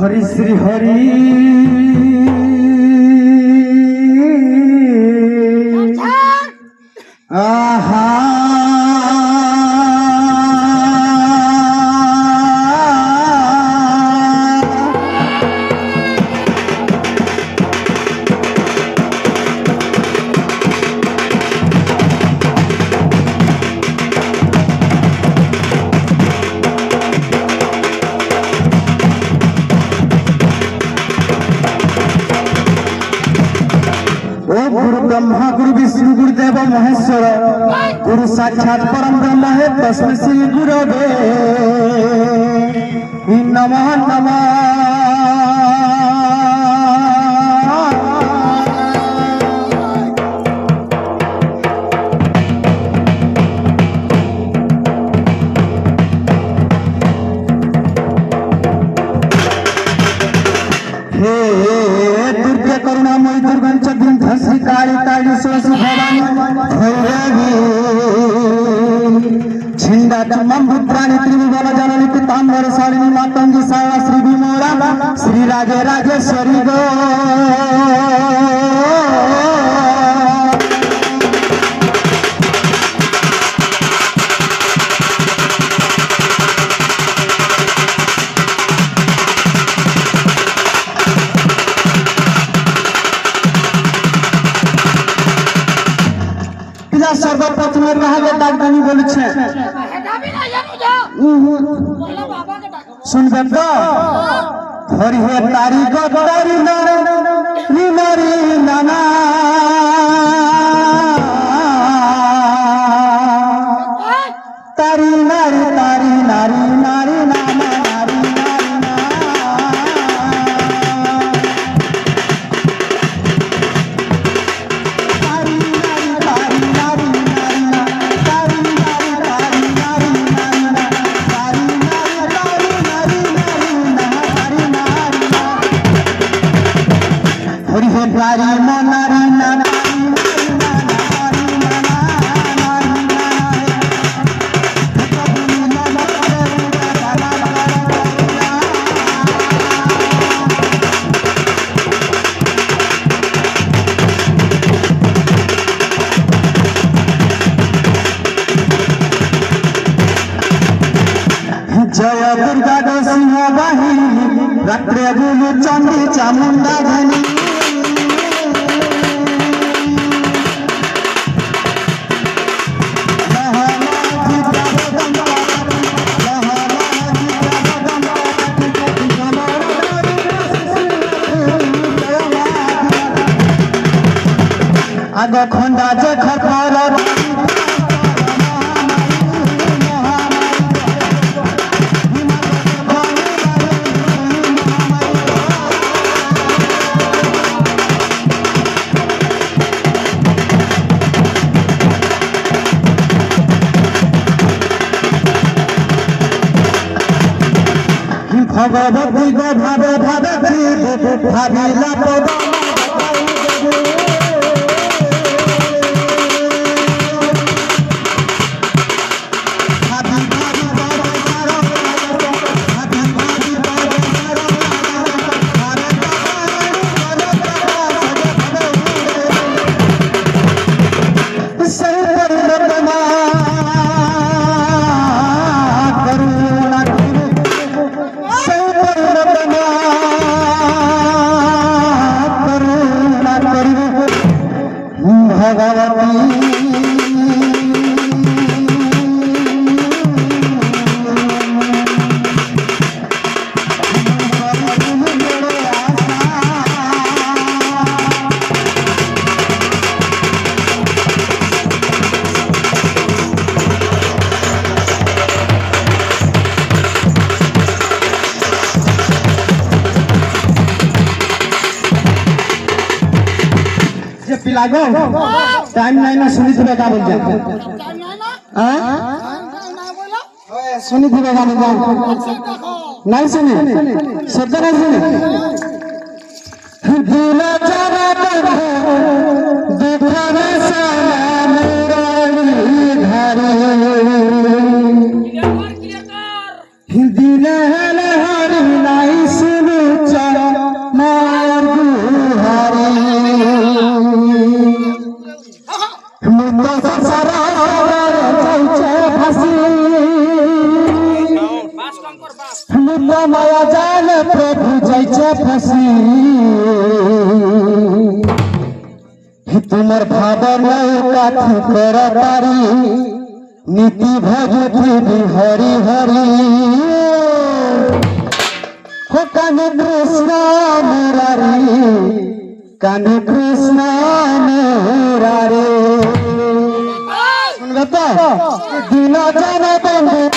हरि श्री हरि आहा गुरु ब्रह्मा गुरु विष्णु गुरुदेव महेश्वर गुरु साक्षात परम ब्रह्म है तस्मै श्री गुरवे नमः नमः। दुर्गे करुणामयी दुर्गंच दिन धसी काली काली सोस भवानी भैरवी छिंदा चम्मम भूत्राणी त्रिभुवन जननी पीतांबर सारिणी मातंगी सारा श्री विमोरा श्री राजे राजेश्वरी गो सर्वप्रथम डाक्टरी बोल सुनबे तो हरि हे तारी गरी नाना तारी नारी तारी नारी नारी नाना जय दुर्गा गो सिंह बाहिनी रत्रे बुलु चंडी चामुंडा धनी आग खंडा जे खर भगवती गो भावे भाविला पदा लागो टाइम नहीं ना सुनी थी बेटा बोल जाते सुनी थी बेटा नहीं सुनी शब्द नहीं सुनी दिला जाना देखा हिंदी नहीं सुनी जगन प्रभु जैसे फसी तुम्हार भावर काथी कर तारी नीति भगवती हरि हरि हो कानु कृष्ण मुरारी कानु कृष्ण मुरारी दिन जान बंधु